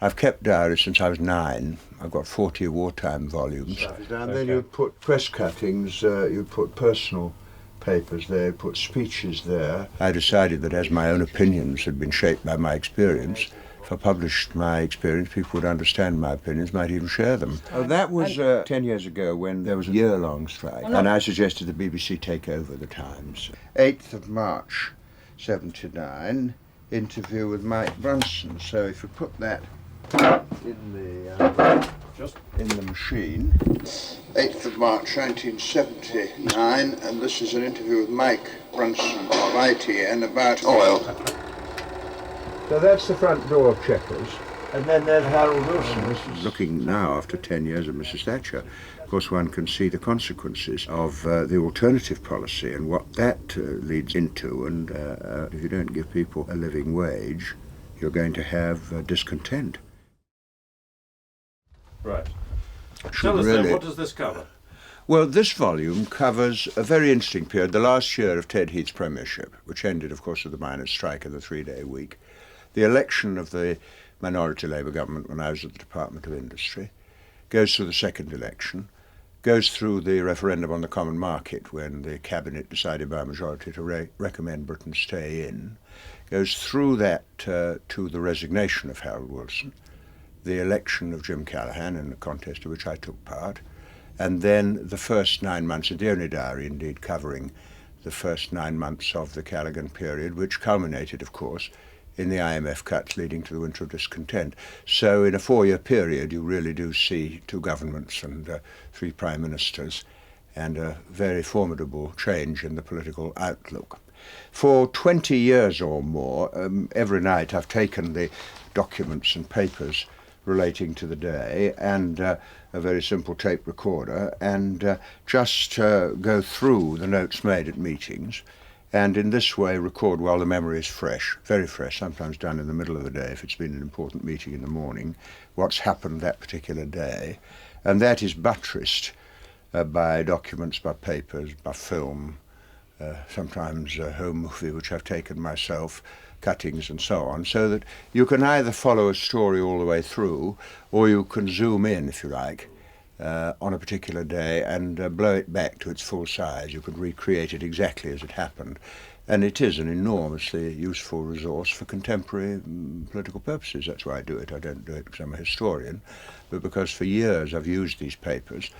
I've kept diaries since I was 9. I've got 40 wartime volumes. And then you'd put press cuttings, you'd put personal papers there, you'd put speeches there. I decided that as my own opinions had been shaped by my experience, if I published my experience, people would understand my opinions, might even share them. That was 10 years ago when there was a year-long strike, and I suggested the BBC take over the Times. 8th of March, 79, interview with Mike Brunson. So if you put that in the machine. 8th of March 1979, and this is an interview with Mike Brunson of ITN about oil. So that's the front door of Chequers, and then there's Harold Wilson. Looking now, after 10 years of Mrs. Thatcher, of course one can see the consequences of the alternative policy and what that leads into, and if you don't give people a living wage, you're going to have discontent. Right. Tell us then, what does this cover? Well, this volume covers a very interesting period, the last year of Ted Heath's premiership, which ended, of course, with the miners' strike and the 3-day week, the election of the minority Labour government when I was at the Department of Industry, goes through the second election, goes through the referendum on the common market when the Cabinet decided by a majority to recommend Britain stay in, goes through that to the resignation of Harold Wilson, the election of Jim Callaghan in the contest of which I took part, and then the first 9 months, and the only diary indeed covering the first 9 months of the Callaghan period, which culminated, of course, in the IMF cuts leading to the Winter of Discontent. So in a 4-year period you really do see 2 governments and 3 prime ministers and a very formidable change in the political outlook. For 20 years or more, every night I've taken the documents and papers relating to the day and a very simple tape recorder and just go through the notes made at meetings, and in this way record while the memory is fresh, very fresh, sometimes done in the middle of the day if it's been an important meeting in the morning, what's happened that particular day, and that is buttressed by documents, by papers, by film, sometimes a home movie which I've taken myself, cuttings and so on, so that you can either follow a story all the way through or you can zoom in, if you like, on a particular day and blow it back to its full size. You could recreate it exactly as it happened. And it is an enormously useful resource for contemporary political purposes. That's why I do it. I don't do it because I'm a historian, but because for years I've used these papers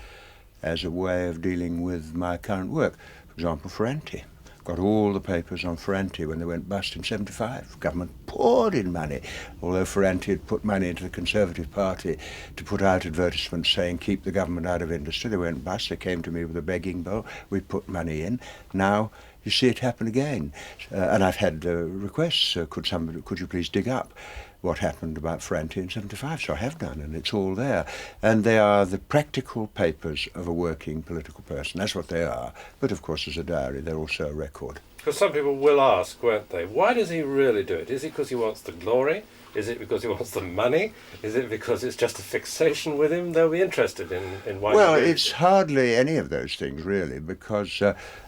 as a way of dealing with my current work. For example, Ferranti. Got all the papers on Ferranti when they went bust in 75. Government poured in money, although Ferranti had put money into the Conservative Party to put out advertisements saying keep the government out of industry. They went bust. They came to me with a begging bowl. We put money in. Now you see it happen again. And I've had requests, could you please dig up what happened about Ferranti in 75, so I have done, and it's all there. And they are the practical papers of a working political person. That's what they are. But of course, as a diary, they're also a record. Because some people will ask, won't they, why does he really do it? Is it because he wants the glory? Is it because he wants the money? Is it because it's just a fixation with him? They'll be interested in why. Well, it's hardly any of those things, really, because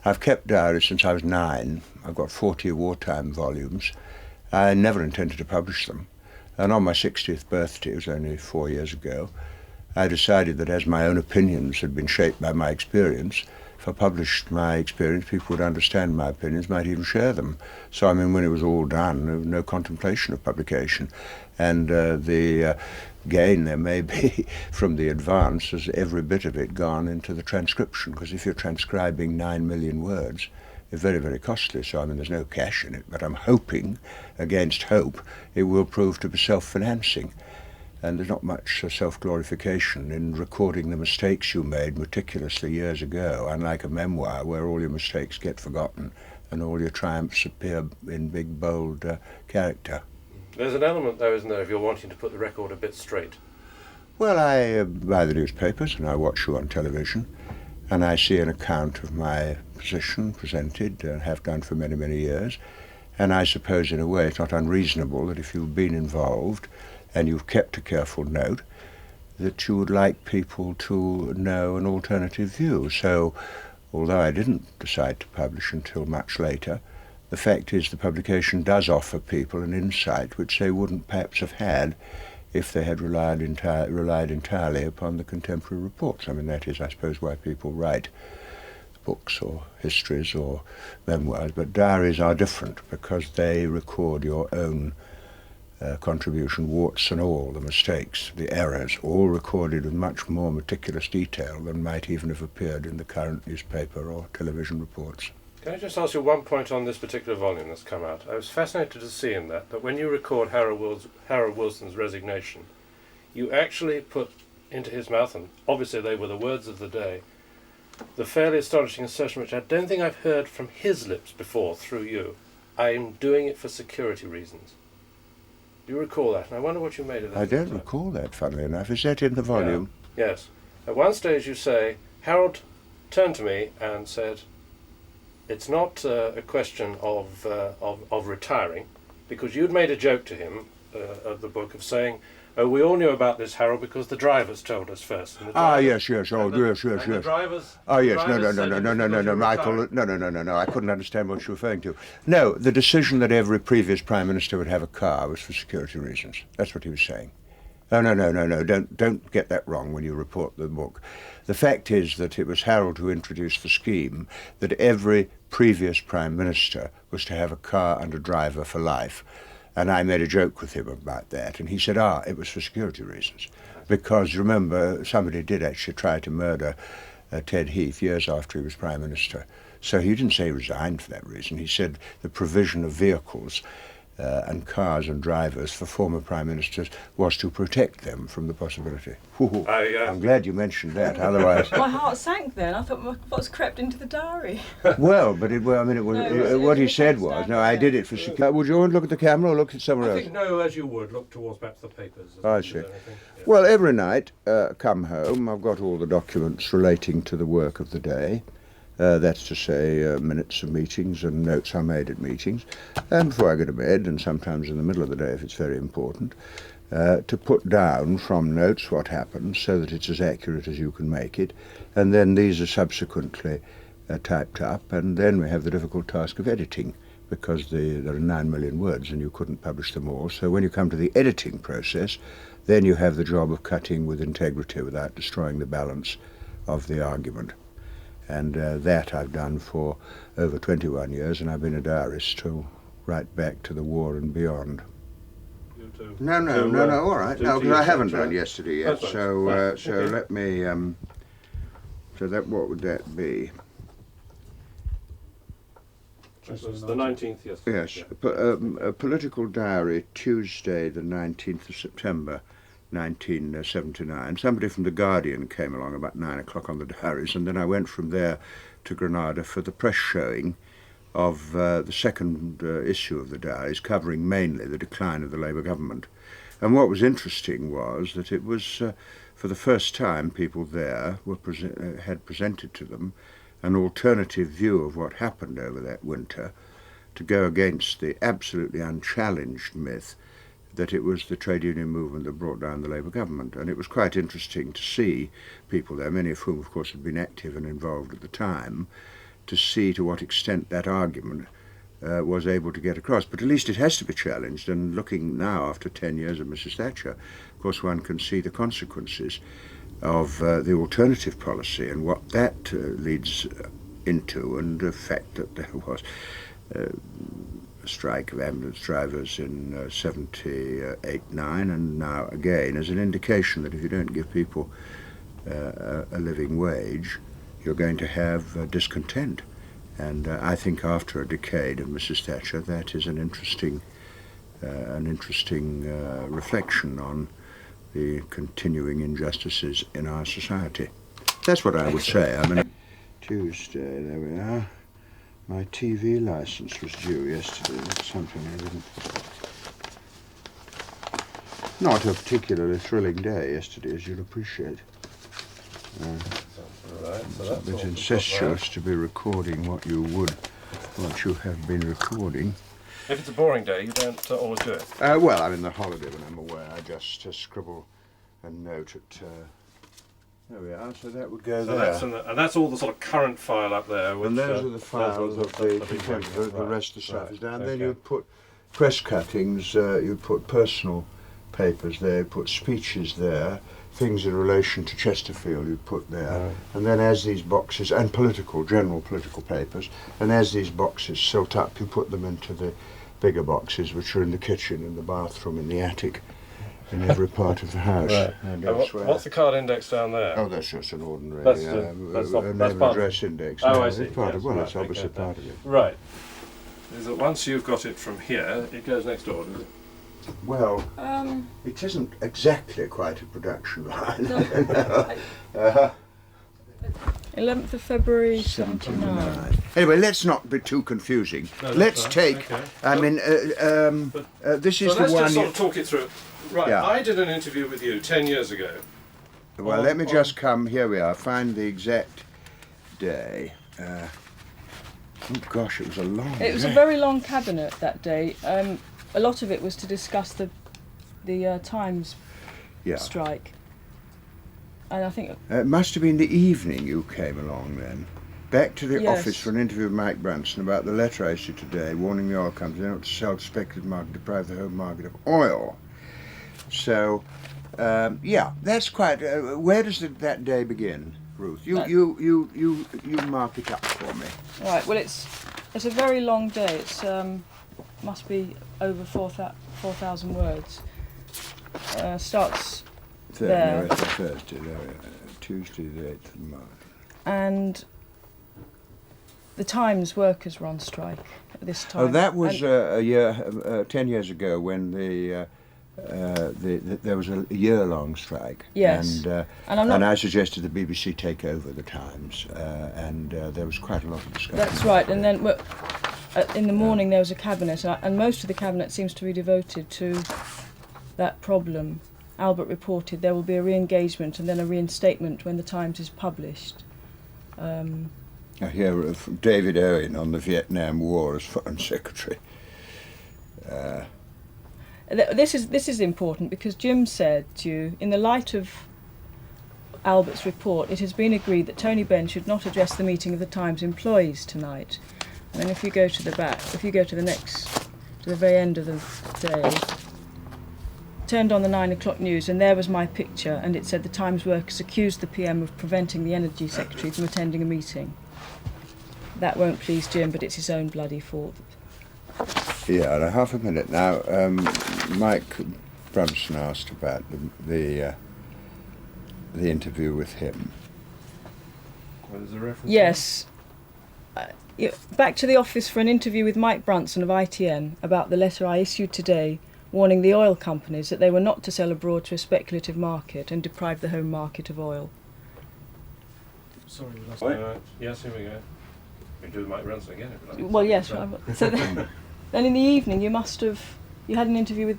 I've kept diaries since I was 9. I've got 40 wartime volumes. I never intended to publish them. And on my 60th birthday, it was only 4 years ago, I decided that as my own opinions had been shaped by my experience, if I published my experience, people would understand my opinions, might even share them. So, I mean, when it was all done, there was no contemplation of publication. And the gain there may be from the advance has every bit of it gone into the transcription, because if you're transcribing 9 million words, it's very, very costly. So, I mean, there's no cash in it, but I'm hoping, against hope, it will prove to be self-financing. And there's not much self-glorification in recording the mistakes you made meticulously years ago, unlike a memoir where all your mistakes get forgotten and all your triumphs appear in big, bold character. There's an element, though, isn't there, if you're wanting to put the record a bit straight? Well, I buy the newspapers and I watch you on television, and I see an account of my position presented, and have done for many, many years. And I suppose, in a way, it's not unreasonable that if you've been involved and you've kept a careful note, that you would like people to know an alternative view. So, although I didn't decide to publish until much later, the fact is the publication does offer people an insight which they wouldn't perhaps have had if they had relied entirely upon the contemporary reports. I mean, that is, I suppose, why people write books or histories or memoirs, but diaries are different because they record your own contribution, warts and all, the mistakes, the errors, all recorded with much more meticulous detail than might even have appeared in the current newspaper or television reports. Can I just ask you one point on this particular volume that's come out? I was fascinated to see in that when you record Harold Wilson's resignation, you actually put into his mouth, and obviously they were the words of the day, the fairly astonishing assertion, which I don't think I've heard from his lips before through you: I'm doing it for security reasons. Do you recall that? And I wonder what you made of that. I don't recall that, funnily enough. Is that in the volume? Yeah. Yes. At one stage you say, Harold turned to me and said, it's not a question of retiring, because you'd made a joke to him of the book of saying, oh, we all knew about this, Harold, because the drivers told us first. Yes. The drivers. Oh, yes. No, Michael. No. I couldn't understand what you were referring to. No, the decision that every previous Prime Minister would have a car was for security reasons. That's what he was saying. Oh, no. Don't get that wrong when you report the book. The fact is that it was Harold who introduced the scheme that every previous Prime Minister was to have a car and a driver for life. And I made a joke with him about that, and he said, it was for security reasons. Because, remember, somebody did actually try to murder Ted Heath years after he was Prime Minister. So he didn't say he resigned for that reason. He said the provision of vehicles and cars and drivers for former Prime Ministers was to protect them from the possibility. I'm glad you mentioned that, otherwise... My heart sank then. I thought what's crept into the diary. Well, but what he said was, no, I did it for security. Would you want to look at the camera or look at somewhere else? I think, no, as you would, look towards perhaps the papers. I see. Well, every night, come home, I've got all the documents relating to the work of the day. That's to say, minutes of meetings and notes I made at meetings, and before I go to bed, and sometimes in the middle of the day if it's very important, to put down from notes what happens so that it's as accurate as you can make it, and then these are subsequently typed up, and then we have the difficult task of editing, because there are 9 million words and you couldn't publish them all. So when you come to the editing process, then you have the job of cutting with integrity without destroying the balance of the argument. And that I've done for over 21 years, and I've been a diarist till right back to the war and beyond. You too. No, all right. No, because I haven't done yesterday yet, so okay. Let me, so that, what would that be? It was the 19th yesterday. Yes, a political diary, Tuesday the 19th of September, 1979. Somebody from The Guardian came along about 9 o'clock on the diaries, and then I went from there to Granada for the press showing of the second issue of the diaries, covering mainly the decline of the Labour government. And what was interesting was that it was, for the first time, people there had presented to them an alternative view of what happened over that winter, to go against the absolutely unchallenged myth that it was the trade union movement that brought down the Labour government. And it was quite interesting to see people there, many of whom, of course, had been active and involved at the time, to see to what extent that argument was able to get across. But at least it has to be challenged, and looking now, after 10 years of Mrs. Thatcher, of course one can see the consequences of the alternative policy and what that leads into, and the fact that there was a strike of ambulance drivers in 78-9, and now again, as an indication that if you don't give people a living wage, you're going to have discontent. And I think after a decade of Mrs. Thatcher, that is an interesting reflection on the continuing injustices in our society. That's what I would say. I mean, Tuesday, there we are. My TV license was due yesterday. That's something I didn't... Not a particularly thrilling day yesterday, as you'll appreciate. It's a bit incestuous to be recording what you have been recording. If it's a boring day, you don't always do it. Well, I'm in the holiday when I'm away. I just scribble a note at... there we are, so that would go there. And that's all the sort of current file up there. Which, and those are the files of the rest of the stuff is down. Okay. Then you'd put press cuttings, you'd put personal papers there, you put speeches there, things in relation to Chesterfield you put there, and then as these boxes, and general political papers, and as these boxes silt up, you put them into the bigger boxes, which are in the kitchen, in the bathroom, in the attic, in every part of the house. Right. And What's the card index down there? Oh, that's just an ordinary That's name part and address index. Oh, No, I see. It's part of, well, Yes, it's right, obviously okay. part of it. Right. Is that once you've got it from here, it goes next door, does it? Well, it isn't exactly quite a production line. No. 11th of February 79. Anyway, let's not be too confusing. No, that's Let's right. take, Okay. I mean, this is So the let's one. just sort of talk it through. Right, Yeah. I did an interview with you 10 years ago. Well, let me just come, here we are, find the exact day. Oh gosh, it was a long It was a day. very long cabinet that day. A lot of it was to discuss the Times Yeah. strike. And I think It must have been the evening you came along then. Back to the Yes. office for an interview with Mike Brunson about the letter I issued today warning the oil companies not to sell to speculative market, deprive the home market of oil. So, yeah, that's quite. Where does that day begin, Ruth? You mark it up for me. right. Well, it's a very long day. It's must be over 4,000 words. Starts there. No, it's a Thursday. Tuesday, the 8th of March. and the Times workers were on strike at this time. Oh, that was And- a year, 10 years ago when there was a year-long strike. Yes. And I'm not- and I suggested the BBC take over the Times, and there was quite a lot of discussion. That's right. And then in the morning there was a cabinet, and most of the cabinet seems to be devoted to that problem. Albert reported there will be a re-engagement and then a reinstatement when the Times is published. I hear from David Owen on the Vietnam War as Foreign Secretary. This is important because Jim said to you, in the light of Albert's report, it has been agreed that Tony Benn should not address the meeting of the Times employees tonight. And then if you go to the back, if you go to the very end of the day, turned on the 9 o'clock news, and there was my picture, and it said the Times workers accused the PM of preventing the Energy Secretary from attending a meeting. That won't please Jim, but it's his own bloody fault. Yeah, and half a minute now. Mike Brunson asked about the interview with him. What is the reference? Yes. Back to the office for an interview with Mike Brunson of ITN about the letter I issued today warning the oil companies that they were not to sell abroad to a speculative market and deprive the home market of oil. Sorry, we lost yes, here we go. We do Mike Brunson again if you like. Well, yes. So then in the evening you had an interview with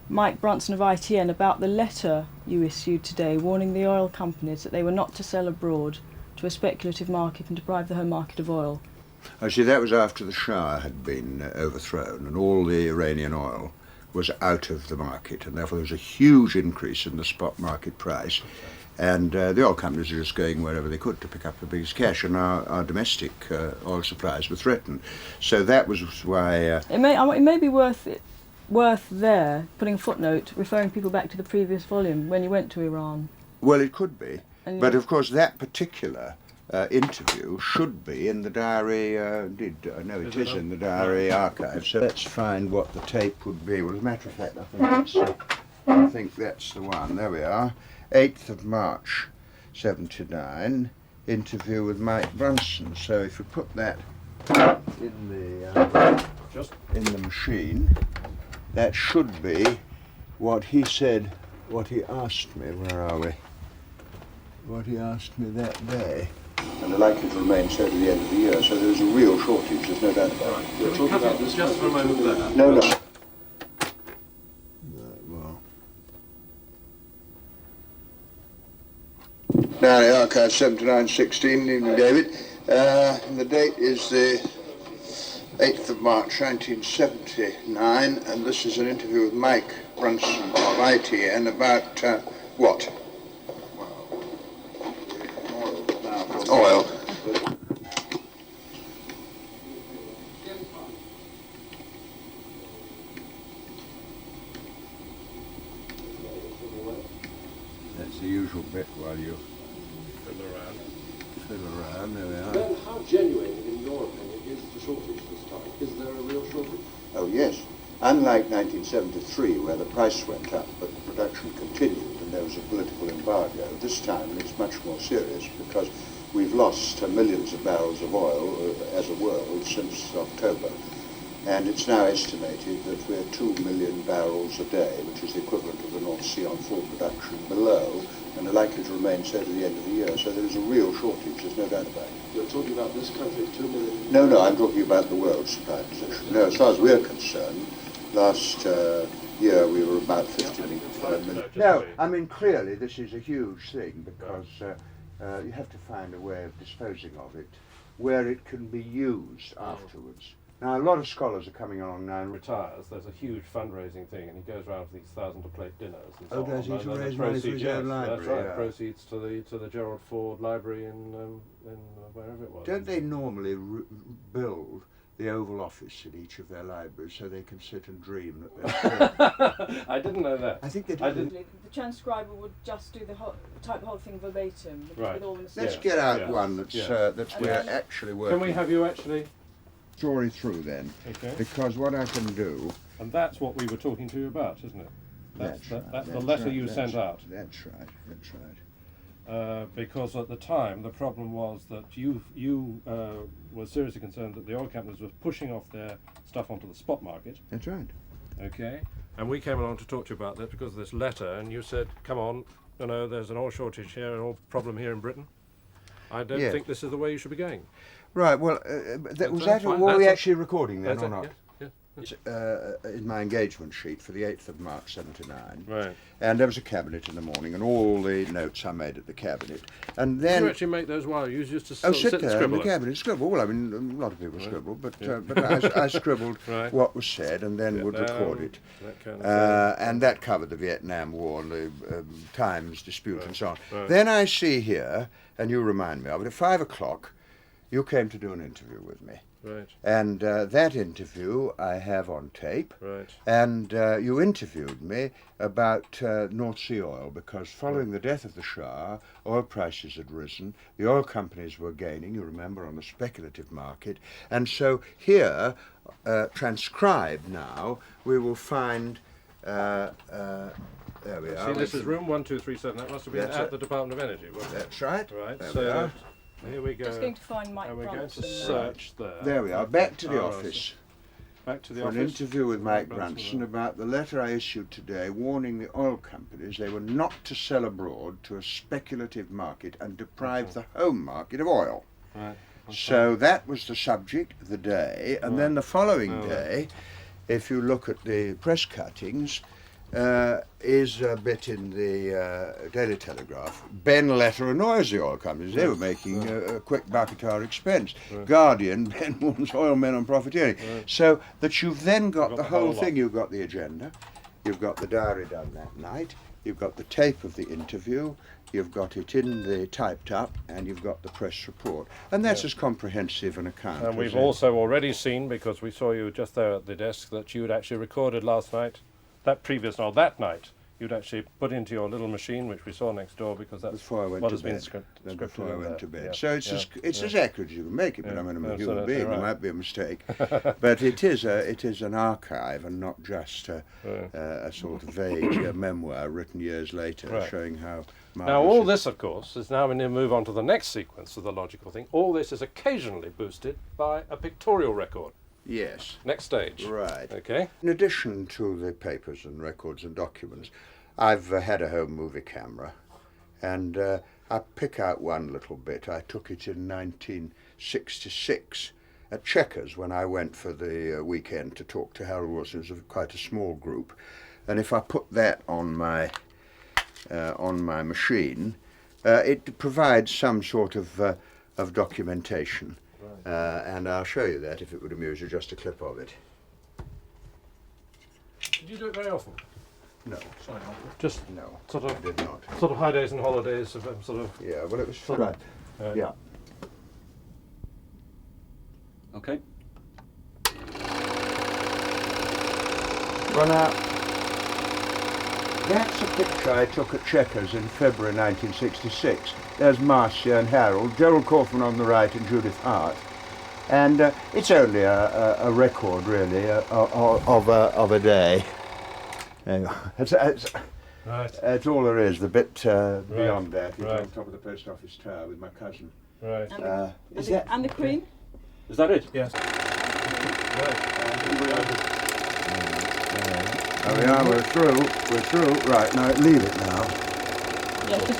Mike Brunson of ITN about the letter you issued today warning the oil companies that they were not to sell abroad to a speculative market and deprive the home market of oil. I see that was after the Shah had been overthrown and all the Iranian oil was out of the market, and therefore there was a huge increase in the spot market price, and the oil companies were just going wherever they could to pick up the biggest cash, and our domestic oil supplies were threatened. So that was why... It may be worth there putting a footnote referring people back to the previous volume when you went to Iran. Well, it could be, And but of course that particular interview should be in the diary. I know it is in the diary archive. So let's find what the tape would be. Well, as a matter of fact, I think that's the one. There we are. 8th of March, 79. Interview with Mike Brunson. So if you put that in the machine, that should be what he said. What he asked me. Where are we? What he asked me that day. And are likely to remain so to the end of the year. So there's a real shortage, there's no doubt about it. Can we cut it just for a moment there? No. Well. Now the archive 7916, evening David. And the date is the 8th of March 1979, and this is an interview with Mike Brunson of ITN about what? Oil. the usual bit while you Fiddle around. fiddle around. There we are. Then how genuine, in your opinion, is the shortage this time? Is there a real shortage? Oh yes. Unlike 1973, where the price went up but the production continued and there was a political embargo, this time it's much more serious because we've lost millions of barrels of oil as a world since October. And it's now estimated that we're 2 million barrels a day, which is the equivalent of the North Sea on full production, below, and are likely to remain so to the end of the year. So there's a real shortage, there's no doubt about it. You're talking about this country, 2 million? No, I'm talking about the world supply position. No, as far as we're concerned, last year we were about 50 million. No, I mean, clearly this is a huge thing because you have to find a way of disposing of it where it can be used afterwards. Now, a lot of scholars are coming along now and Retires, there's a huge fundraising thing, and he goes around for these 1,000-a-plate dinners and so Oh, on. does he, And to then the raise money for his own library? That's right, Yeah. proceeds to the Gerald Ford Library in wherever it was. Don't they normally build the Oval Office in each of their libraries so they can sit and dream that they're I didn't know that. I think they do. I didn't- The transcriber would just do type the whole thing verbatim, Right. with all the Let's mistakes. get out Yeah. one that's Yeah. that's And we're then- actually working. Can we have you actually? story through then? Okay. Because what I can do. And that's what we were talking to you about, isn't it? That's the that's letter right, you that's sent out. That's right. That's right. Because at the time the problem was that you were seriously concerned that the oil companies were pushing off their stuff onto the spot market. That's right. Okay. And we came along to talk to you about that because of this letter, and you said, "Come on, you know, there's an oil shortage here, an oil problem here in Britain. I don't Yes. think this is the way you should be going." Right. Well, was that fine. were we That's actually recording then That's or it, not? yeah, yeah. In my engagement sheet for the 8th of March 79. Right. And there was a cabinet in the morning and all the notes I made at the cabinet. And then... you actually make those while you used to Oh, sit sit and there in scribble the them? cabinet, scribble. Well, I mean, a lot of people Right. scribble, but, Yeah. but I scribbled Right. what was said and then would Vietnam, record it. that kind of thing. And that covered the Vietnam War and the Times dispute Right. and so on. Right. Then I see here, and you remind me of it, at 5 o'clock, you came to do an interview with me. Right. And that interview I have on tape. Right. And you interviewed me about North Sea oil because following the death of the Shah, oil prices had risen, the oil companies were gaining, you remember, on the speculative market. And so here, transcribed now, we will find, there we are. See, this is room 1237. That must have been That's at it. the Department of Energy, wasn't it? That's right. Right. There So we are. here we go. Just going to find Mike And we're going to Brunson. search there. There we are, back to the Oh, office. Back to the For office. an interview with Mike Brunson. Brunson about the letter I issued today warning the oil companies they were not to sell abroad to a speculative market and deprive the home market of oil. Right. So that was the subject of the day, and then the following Oh, day, if you look at the press cuttings, is a bit in the Daily Telegraph. Benn letter annoys the oil companies. They were making a quick buck at our expense. Guardian, Benn warns oil men on profiteering. So that you've then got the whole lot. thing. You've got the agenda, you've got the diary done that night, you've got the tape of the interview, you've got it in the typed up, and you've got the press report. And that's as comprehensive an account. And as we've any. also already seen, because we saw you just there at the desk, that you had actually recorded last night, that night, you'd actually put into your little machine, which we saw next door, because that's Before I went what to has been bed. scripted Before I in went there. to bed. Yeah, So it's yeah, as accurate as you can make it, but Yeah, I mean, I'm a that's human absolutely being. There right. might be a mistake, but it is an archive and not just a sort of vague memoir written years later, Right. showing how. Now, all marvellous this, of course, is now when you move on to the next sequence of the logical thing. All this is occasionally boosted by a pictorial record. Yes. Next stage. Right. Okay. In addition to the papers and records and documents, I've had a home movie camera, and I pick out one little bit. I took it in 1966 at Chequers when I went for the weekend to talk to Harold Wilson. It was quite a small group, and if I put that on my machine, it provides some sort of documentation. And I'll show you that if it would amuse you, just a clip of it. Did you do it very often? No, Just no, sort I of did not. sort of high days and holidays of sort of. Yeah, well, it was Sort right. of, Yeah. Okay. Well, now, That's a picture I took at Chequers in February 1966. There's Marcia and Harold, Gerald Kaufman on the right and Judith Hart. And it's only a record, really, of a day. Anyway, that's all there is. The bit beyond that is on top of the post office tower with my cousin. Right. And the Queen? Is that it? Yes. There we are, we're through. Right, now leave it now. Yeah, just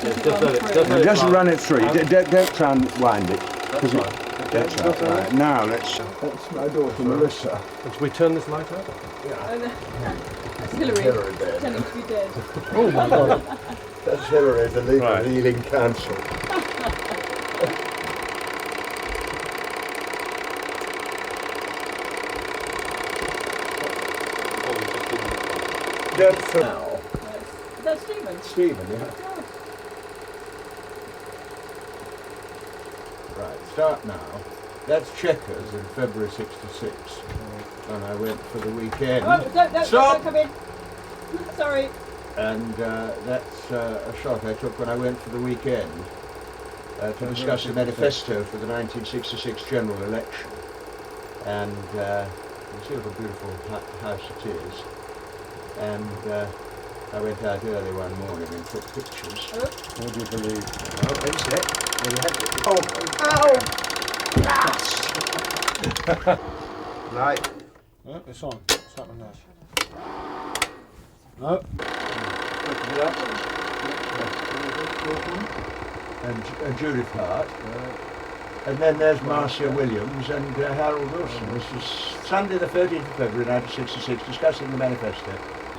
Just run it through. Don't try and wind it. That's right. That's right. Now that's my daughter Melissa. Should we turn this light out? That's Hillary pretending to be dead. Oh my God. That's Hillary, the leader of the Ealing Council. Now. Is that Stephen? Stephen, yeah. Right, start now. That's Chequers in February '66. And I went for the weekend. Oh, don't come in. Sorry. And that's a shot I took when I went for the weekend to discuss the manifesto for the 1966 general election. And you see what a beautiful house it is. And I went out early one morning and took pictures. What do you believe? Oh, that's it. Well, you Right. Oh, it's on. What's happening there? No. And Judith Hart. And then there's Marcia Williams and Harold Wilson. This was Sunday the 13th of February 1966, discussing the manifesto.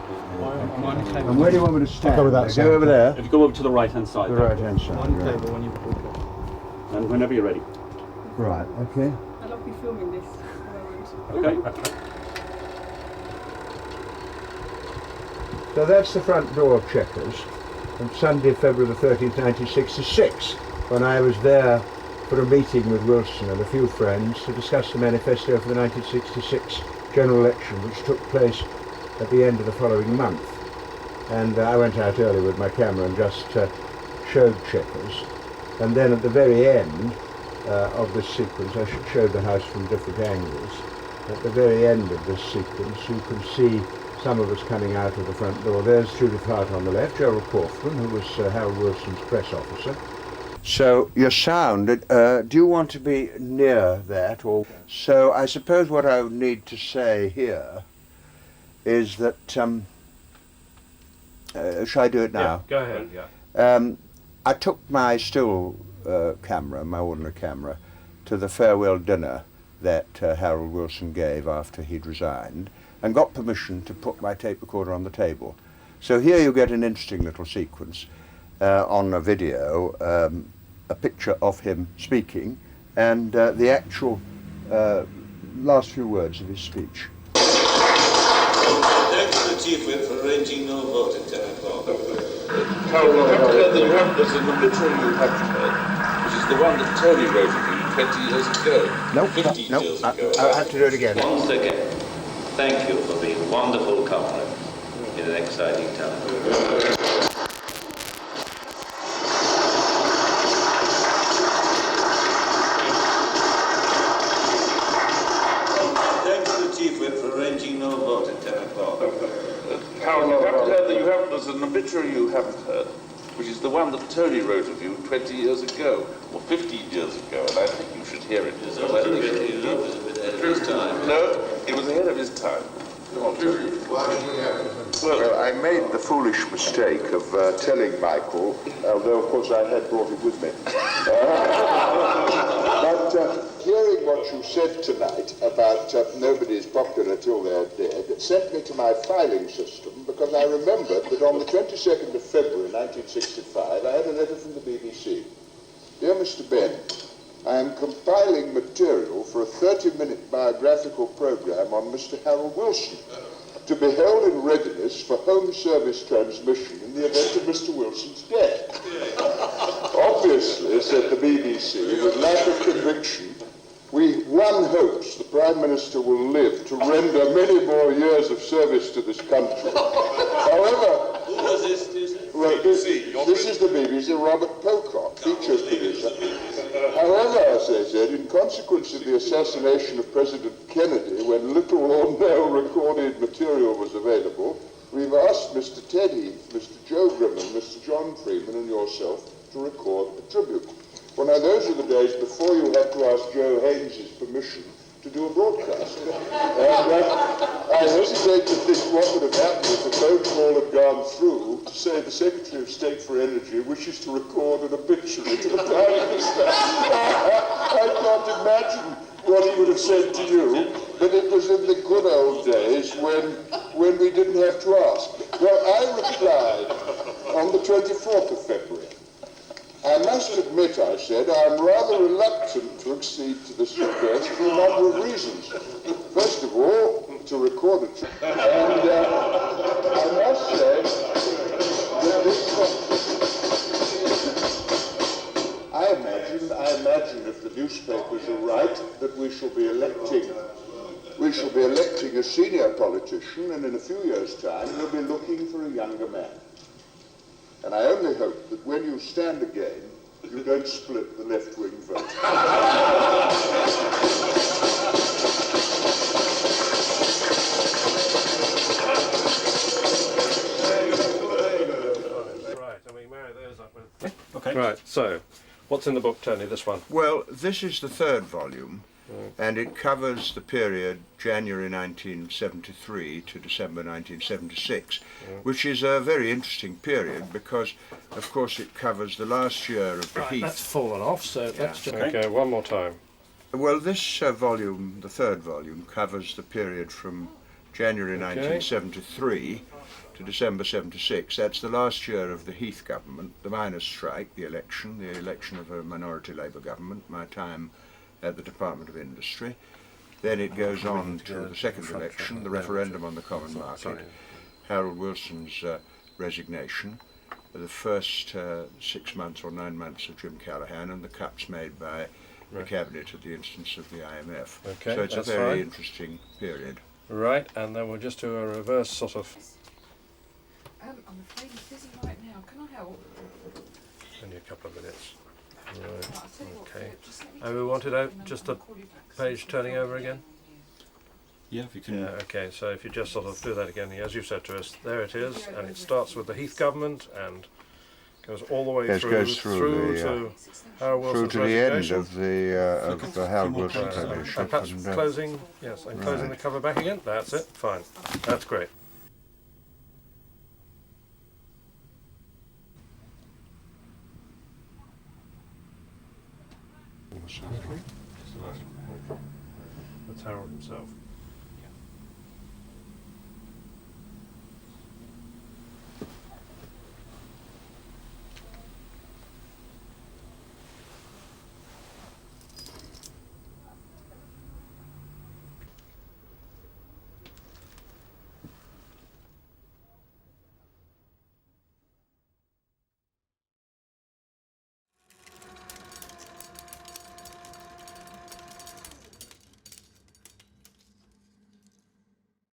And where do you want me to stand? I'll go with that side. Go over there. If you go over to the right-hand side. The right-hand side. One right. table when you And whenever you're ready. Right, okay. I'll not be filming this. Okay. So that's the front door of Chequers on Sunday, February the 13th, 1966, when I was there for a meeting with Wilson and a few friends to discuss the manifesto for the 1966 general election, which took place at the end of the following month. And I went out early with my camera and just showed Chequers. And then at the very end of this sequence, I showed the house from different angles. At the very end of this sequence, you can see some of us coming out of the front door. There's Judith Hart on the left, Gerald Kaufman, who was Harold Wilson's press officer. So your sound, do you want to be near that? Or so I suppose what I would need to say here is that, shall I do it now? Yeah, go ahead, yeah. I took my still camera, my ordinary camera, to the farewell dinner that Harold Wilson gave after he'd resigned, and got permission to put my tape recorder on the table. So here you get an interesting little sequence on a video, a picture of him speaking, and the actual last few words of his speech. Thanks to the Chief Whip for arranging no vote at 10 o'clock. Carol, you have to hear that you have, there's an obituary you haven't heard, which is the one that Tony wrote of you 20 years ago. Nope, 50 years ago. I'll have to do it again. Once again, thank you for being wonderful company in an exciting time. Thanks to the Chief Whip for arranging no vote at 10 o'clock. Carol, you have to hear that you have, there's an obituary you haven't heard, which is the one that Tony wrote of you 20 years ago, or 15 years ago, and I think you should hear it. It was a bit ahead of his time. No, it was ahead of his time. Come on, Tony. Well, I made the foolish mistake of telling Michael, although of course I had brought it with me. But hearing what you said tonight about nobody is popular till they're dead sent me to my filing system, because I remembered that on the 22nd of February 1965 I had a letter from the BBC. Dear Mr. Benn, I am compiling material for a 30-minute biographical programme on Mr. Harold Wilson, to be held in readiness for home service transmission in the event of Mr. Wilson's death. Obviously, said the BBC, with lack of conviction, one hopes the Prime Minister will live to render many more years of service to this country. However, Was this? Well, this is the BBC, Robert Pocock, features producer. However, as I said, in consequence of the assassination of President Kennedy, when little or no recorded material was available, we've asked Mr. Ted Heath, Mr. Joe Grimman, Mr. John Freeman and yourself to record a tribute. Well, now, those are the days before you had to ask Joe Haynes's permission to do a broadcast. And I hesitate to think what would have happened if a phone call had gone through to say the Secretary of State for Energy wishes to record an obituary to the Prime Minister. I can't imagine what he would have said to you, but it was in the good old days when we didn't have to ask. Well, I replied on the 24th of February. I must admit, I said, I'm rather reluctant to accede to this request for a number of reasons. First of all, to record it. And I must say that I imagine if the newspapers are right, that we shall be electing a senior politician, and in a few years' time we'll be looking for a younger man. And I only hope that when you stand again, you don't split the left-wing vote. Right, and we marry those up with... Okay. Right, so, what's in the book, Tony, this one? Well, this is the third volume, and it covers the period January 1973 to December 1976, which is a very interesting period because, of course, it covers the last year of the Heath. That's fallen off, so let's just... Okay. Okay, one more time. Well, this volume, the third volume, covers the period from January 1973 to December 76. That's the last year of the Heath government, the miners' strike, the election of a minority Labour government, my time at the Department of Industry. Then it goes on to the second election, the referendum on the common market, Harold Wilson's resignation, the first 6 months or 9 months of Jim Callaghan, and the cuts made by the Cabinet at the instance of the IMF. Okay, so it's a that's very fine. interesting period. Right, and then we'll just do a reverse sort of... I'm afraid he's busy right now. Can I help? Only a couple of minutes. Right, I'll tell you what, okay. just let me And we wanted out just a page turning over again? Yeah, if you can. Yeah, okay, so if you just sort of do that again, as you said to us, there it is, and it starts with the Heath government and goes all the way Yes, through, goes through the, to Harold Wilson's through to the end resignation. of the Harold Wilson And premiership. perhaps and, closing, yes, and closing the cover back again. That's it, fine. That's great. That's Harold himself.